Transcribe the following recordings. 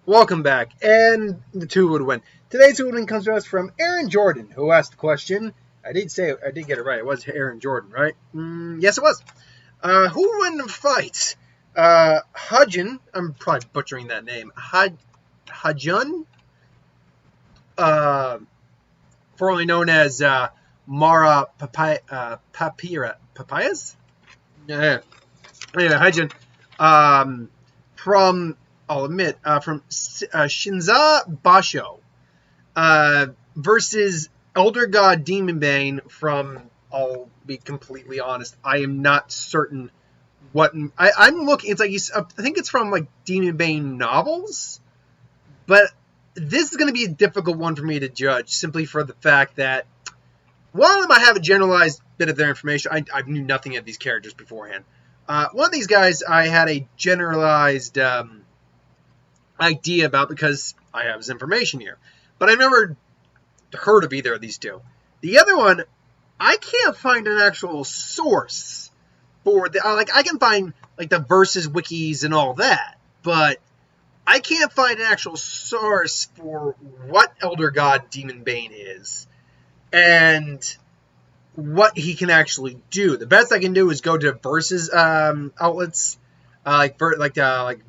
Welcome back, and the two would win. Today's two would win comes to us from Aaron Jordan, who asked the question. I did get it right. It was Aaron Jordan, right? Yes, it was. Who would win the fight? Hajun. I'm probably butchering that name. Hajun, formerly known as Mara Papayas. Yeah. Anyway, Hajun. From Shinza Bansho versus Elder God Demonbane from, I'll be completely honest, I am not certain what, I'm looking, it's like, I think it's from like Demonbane novels, but this is going to be a difficult one for me to judge, simply for the fact that, while I might have a generalized bit of their information, I knew nothing of these characters beforehand. One of these guys I had a generalized idea about because I have his information here, but I've never heard of either of these two. The other one, I can't find an actual source for the I can find like the versus wikis and all that, but I can't find an actual source for what Elder God Demonbane is and what he can actually do. The best I can do is go to versus outlets. Like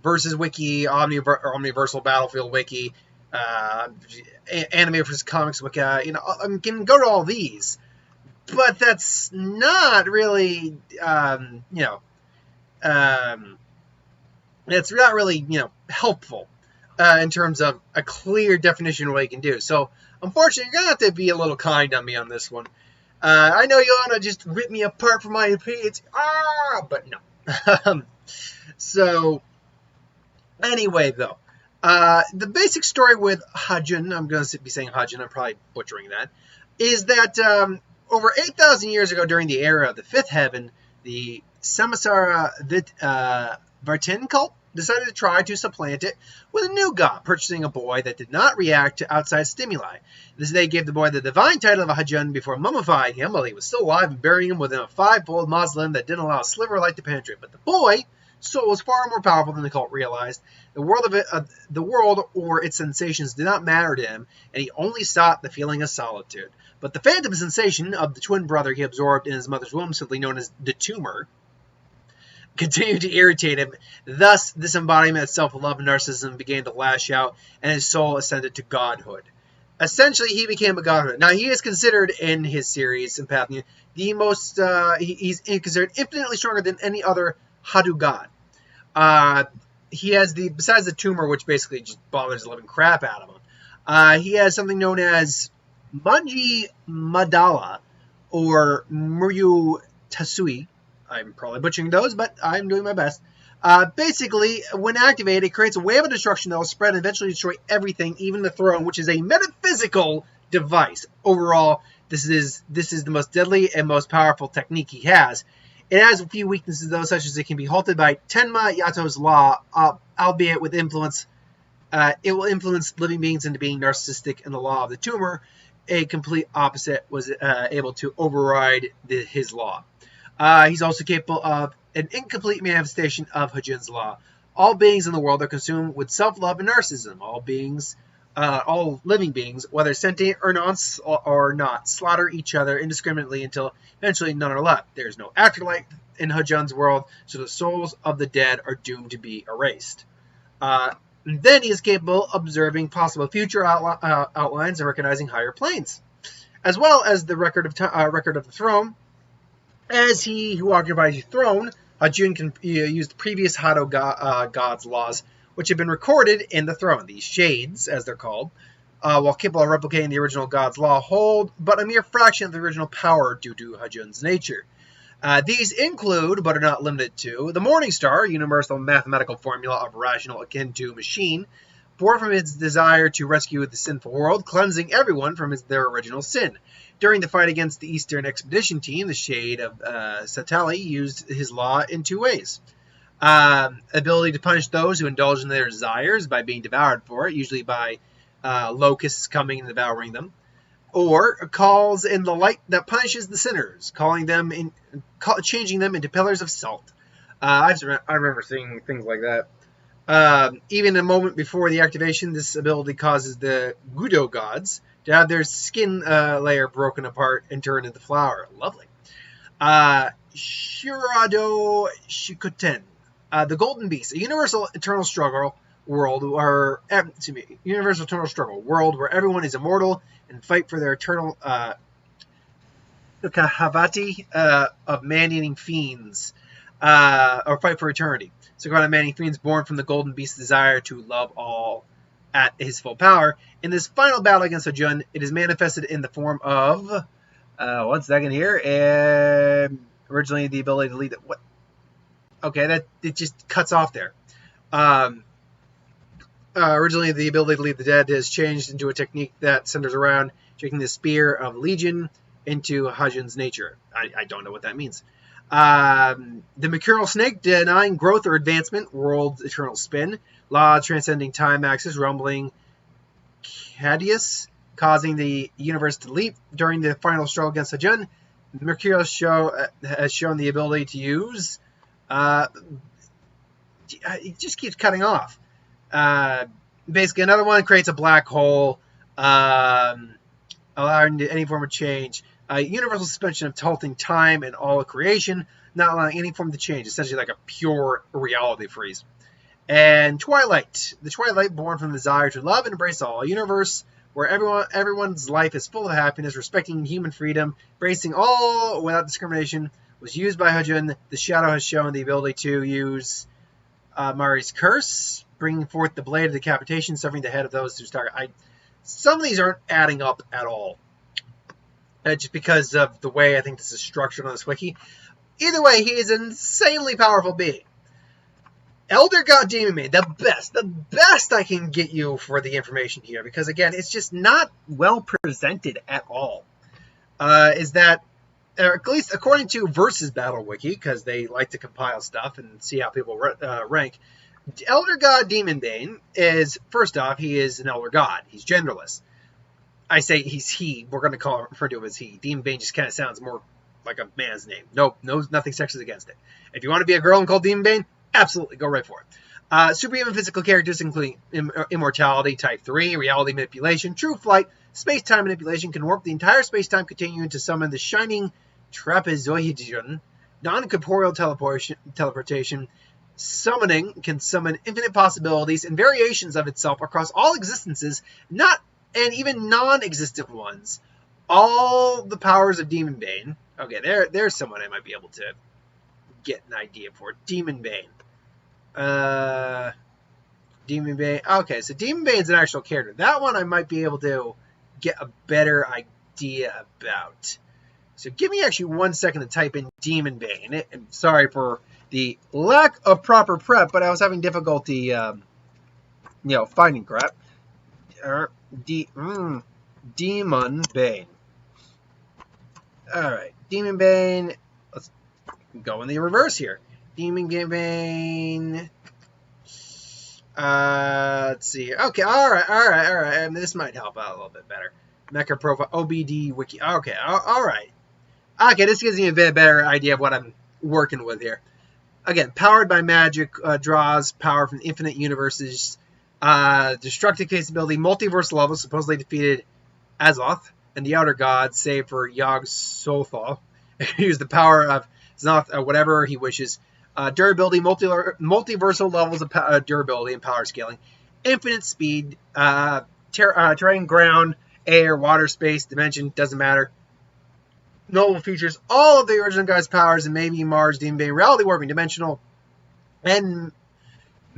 Versus Wiki, Omniversal Battlefield Wiki, Anime vs. Comics Wiki. I can go to all these, but that's not really, it's not really, helpful in terms of a clear definition of what you can do. So, unfortunately, you're gonna have to be a little kind on me on this one. I know you want to just rip me apart for my opinions, but no. So, anyway, though, the basic story with Hajun, I'm going to be saying Hajun, I'm probably butchering that, is that over 8,000 years ago during the era of the Fifth Heaven, the Samsara Vartin cult decided to try to supplant it with a new god, purchasing a boy that did not react to outside stimuli. They gave the boy the divine title of Hajun before mummifying him while he was still alive and burying him within a 5-fold mausoleum that didn't allow a sliver of light to penetrate. But the boy soul was far more powerful than the cult realized. The world or its sensations did not matter to him, and he only sought the feeling of solitude. But the phantom sensation of the twin brother he absorbed in his mother's womb, simply known as the tumor, continued to irritate him. Thus, this embodiment of self-love and narcissism began to lash out, and his soul ascended to godhood. Essentially, he became a godhood. Now, he is considered in his series, Sympathia, the most, he's considered infinitely stronger than any other Hadu god. He has besides the tumor, which basically just bothers the living crap out of him, he has something known as Manji Madala, or Muryu Tasui. I'm probably butchering those, but I'm doing my best. Basically, when activated, it creates a wave of destruction that will spread and eventually destroy everything, even the throne, which is a metaphysical device. Overall, this is the most deadly and most powerful technique he has. It has a few weaknesses, though, such as it can be halted by Tenma Yato's law, albeit with influence. It will influence living beings into being narcissistic, and the law of the tumor, a complete opposite, was able to override his law. He's also capable of an incomplete manifestation of Hajun's law. All beings in the world are consumed with self-love and narcissism. All living beings, whether sentient or not, slaughter each other indiscriminately until eventually none are left. There is no afterlife in Hajun's world, so the souls of the dead are doomed to be erased. Then he is capable of observing possible future outlines and recognizing higher planes, as well as the record of the throne. As he who occupies the throne, Hajun can use the previous Hado god's laws, which have been recorded in the throne. These shades, as they're called, while capable of replicating the original god's law, hold but a mere fraction of the original power due to Hajun's nature. These include, but are not limited to, the Morning Star, universal mathematical formula of rational akin to machine, born from its desire to rescue the sinful world, cleansing everyone from their original sin. During the fight against the Eastern Expedition Team, the Shade of Satali used his law in two ways. Ability to punish those who indulge in their desires by being devoured for it, usually by locusts coming and devouring them. Or calls in the light that punishes the sinners, changing them into pillars of salt. I remember seeing things like that. Even a moment before the activation, this ability causes the Gudo gods to have their skin layer broken apart and turn into flour. Lovely. Shirado Shikuten, the Golden Beast, a universal eternal struggle world, or universal eternal struggle world where everyone is immortal and fight for their eternal Kahavati of man-eating fiends, or fight for eternity. So God of man-eating fiends born from the Golden Beast's desire to love all at his full power. In this final battle against Hajun, it is manifested in the form of 1 second here. Originally, the ability to lead. What? Okay, that it just cuts off there. Originally, the ability to lead the dead has changed into a technique that centers around taking the spear of Legion into Hajun's nature. I don't know what that means. The Mercurial Snake, denying growth or advancement, world's eternal spin, law transcending time axis, rumbling Cadius, causing the universe to leap during the final struggle against Hajun. Mercurial has shown the ability to use. It just keeps cutting off. Basically, another one creates a black hole, allowing any form of change. Universal suspension of tilting time and all of creation, not allowing any form to change. Essentially, like a pure reality freeze. And Twilight, the Twilight born from the desire to love and embrace all, a universe where everyone's life is full of happiness, respecting human freedom, embracing all without discrimination, was used by Hajun. The Shadow has shown the ability to use Mari's curse, bringing forth the blade of decapitation, severing the head of those who start. Some of these aren't adding up at all, just because of the way I think this is structured on this wiki. Either way, he is an insanely powerful being. Elder God Demonbane, the best I can get you for the information here, because again, it's just not well presented at all. Is that, or at least according to Versus Battle Wiki, because they like to compile stuff and see how people rank, Elder God Demonbane is, first off, he is an Elder God. He's genderless. I say he's he. We're going to refer to him as he. Demonbane just kind of sounds more like a man's name. Nope, nothing sexist against it. If you want to be a girl and call Demonbane, absolutely, go right for it. Superhuman physical characteristics including immortality, type 3, reality manipulation, true flight, space-time manipulation, can warp the entire space-time continuum to summon the shining trapezoidon, non-corporeal teleportation, summoning, can summon infinite possibilities and variations of itself across all existences, and even non-existent ones. All the powers of Demonbane. Okay, there's someone I might be able to get an idea for. Demonbane. Demonbane. Okay, so Demonbane's an actual character. That one I might be able to get a better idea about. So give me actually 1 second to type in Demonbane. I'm sorry for the lack of proper prep, but I was having difficulty, finding crap. Demonbane. Alright, Demonbane. Let's go in the reverse here. Demonbane. Let's see. Okay, alright. This might help out a little bit better. Mecha profile, OBD wiki. Okay, alright. Okay, this gives me a bit better idea of what I'm working with here. Again, powered by magic, draws power from infinite universes. Destructive capability, multiverse level, supposedly defeated Azoth and the Outer Gods, save for Yog Sothoth. Use the power of Zoth, whatever he wishes. Durability, multiversal levels of durability and power scaling. Infinite speed, terrain, ground, air, water, space, dimension, doesn't matter. Novel features all of the original guy's powers and maybe Mars, Demonbane, reality warping, dimensional, and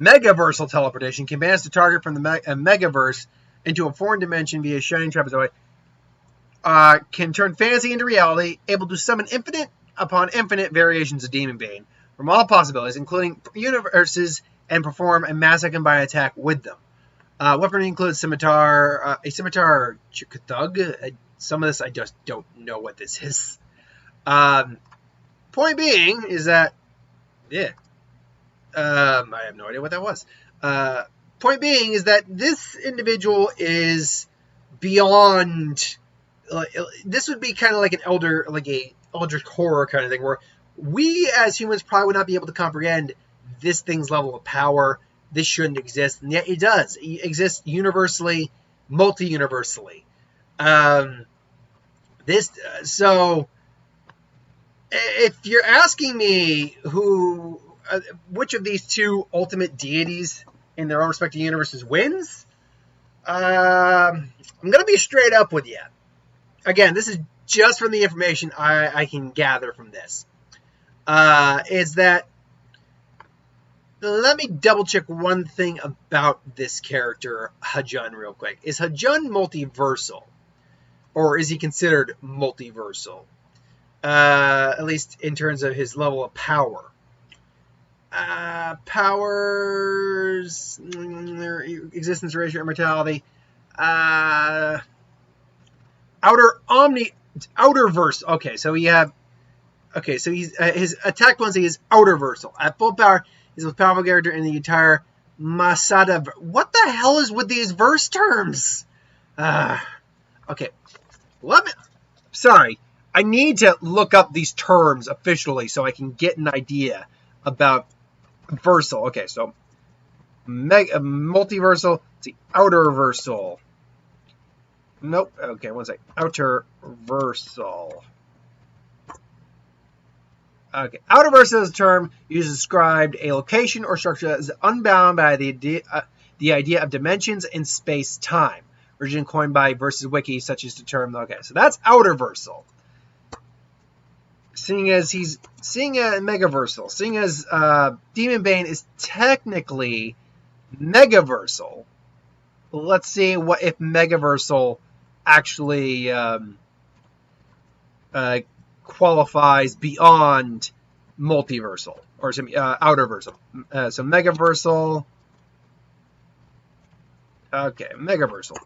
megaversal teleportation. Can advance the target from the megaverse into a foreign dimension via shining trapezoid. Can turn fantasy into reality. Able to summon infinite upon infinite variations of Demonbane from all possibilities, including universes, and perform a mass combined attack with them. Weaponry includes scimitar, a scimitar Chukthug. Some of this I just don't know what this is. Point being is that, I have no idea what that was. Point being is that this individual is beyond. This would be kind of like an eldritch horror kind of thing, where we as humans probably would not be able to comprehend this thing's level of power, this shouldn't exist, and yet it does. It exists universally, multi-universally. So if you're asking me which of these two ultimate deities in their own respective universes wins, I'm going to be straight up with you. Again, this is just from the information I can gather from this. Is that, let me double check one thing about this character, Hajun, real quick. Is Hajun multiversal? Or is he considered multiversal? At least in terms of his level of power. Powers, existence, ratio, immortality. Outerverse. Okay, so he's his attack potency is outerversal. At full power, he's the most powerful character in the entire Masada. What the hell is with these verse terms? Okay, sorry. I need to look up these terms officially so I can get an idea about versal. Okay, so multiversal. Let's see, outerversal. Nope. Okay, one sec. Outerversal. Okay, outerversal is a term used to describe a location or structure that is unbound by the idea of dimensions in space-time. Originally coined by Versus Wiki, such as the term. Okay, so that's outerversal. Seeing as Megaversal, seeing as Demonbane is technically Megaversal, let's see what if Megaversal actually qualifies beyond multiversal or outerversal. So Megaversal. Okay, Megaversal.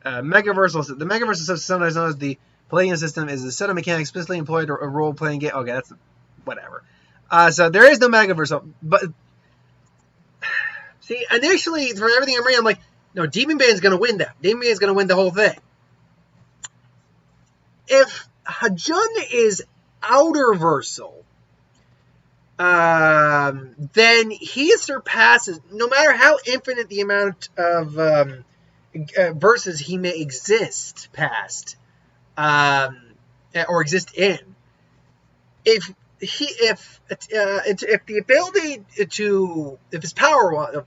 Megaversal. The Megaversal system, sometimes known as the Palladium system, is a set of mechanics specifically employed a role-playing game. Okay, that's whatever. So there is no Megaversal, but see, initially from everything I'm reading, I'm like, no, Demonbane's going to win that. Demonbane's going to win the whole thing. If Hajun is outerversal, then he surpasses, no matter how infinite the amount of verses he may exist past, or exist in. If the ability to, if his power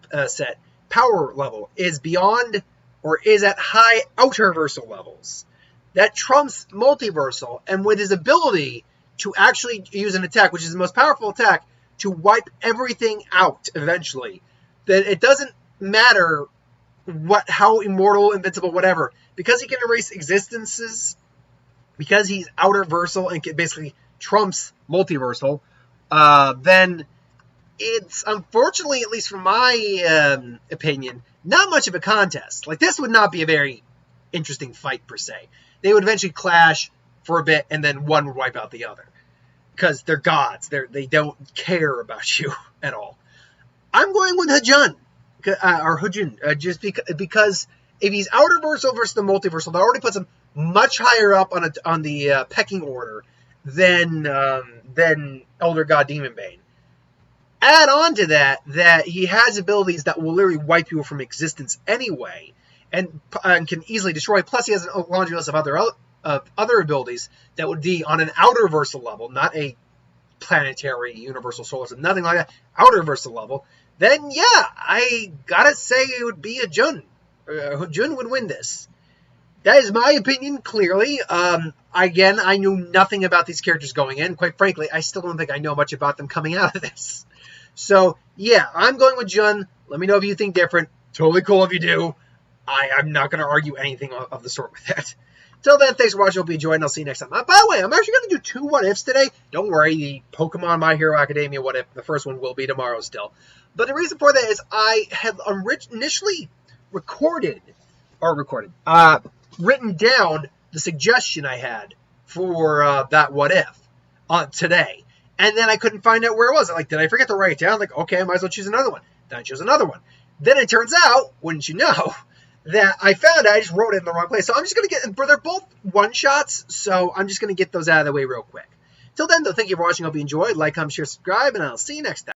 power level is beyond or is at high outerversal levels, that trumps multiversal, and with his ability to actually use an attack, which is the most powerful attack, to wipe everything out eventually, then it doesn't matter how immortal, invincible, whatever, because he can erase existences, because he's outerversal and basically trumps multiversal, then it's, unfortunately, at least from my opinion, not much of a contest. Like, this would not be a very interesting fight, per se. They would eventually clash for a bit, and then one would wipe out the other. Because they're gods. They don't care about you at all. I'm going with Hajun. Or Hajun. Just because if he's outerversal versus the multiversal, that already puts him much higher up on the pecking order than Elder God Demonbane. Add on to that he has abilities that will literally wipe people from existence anyway, and can easily destroy. Plus, he has a laundry list of other abilities that would be on an outerversal level, not a planetary, universal, solar system, nothing like that. Outerversal level. Then, yeah, I gotta say it would be Hajun. Hajun would win this. That is my opinion, clearly. Again, I knew nothing about these characters going in. Quite frankly, I still don't think I know much about them coming out of this. So, yeah, I'm going with Jun. Let me know if you think different. Totally cool if you do. I'm not going to argue anything of the sort with that. Till then, thanks for watching. Hope you enjoyed, and I'll see you next time. By the way, I'm actually going to do 2 what-ifs today. Don't worry, the Pokemon My Hero Academia what-if, the first one will be tomorrow still. But the reason for that is I had initially written down the suggestion I had for that what-if today. And then I couldn't find out where it was. I'm like, did I forget to write it down? Like, okay, I might as well choose another one. Then I chose another one. Then it turns out, wouldn't you know, that I found I just wrote it in the wrong place. So I'm just going to they're both one-shots, so I'm just going to get those out of the way real quick. Till then, though, thank you for watching. Hope you enjoyed. Like, comment, share, subscribe, and I'll see you next time.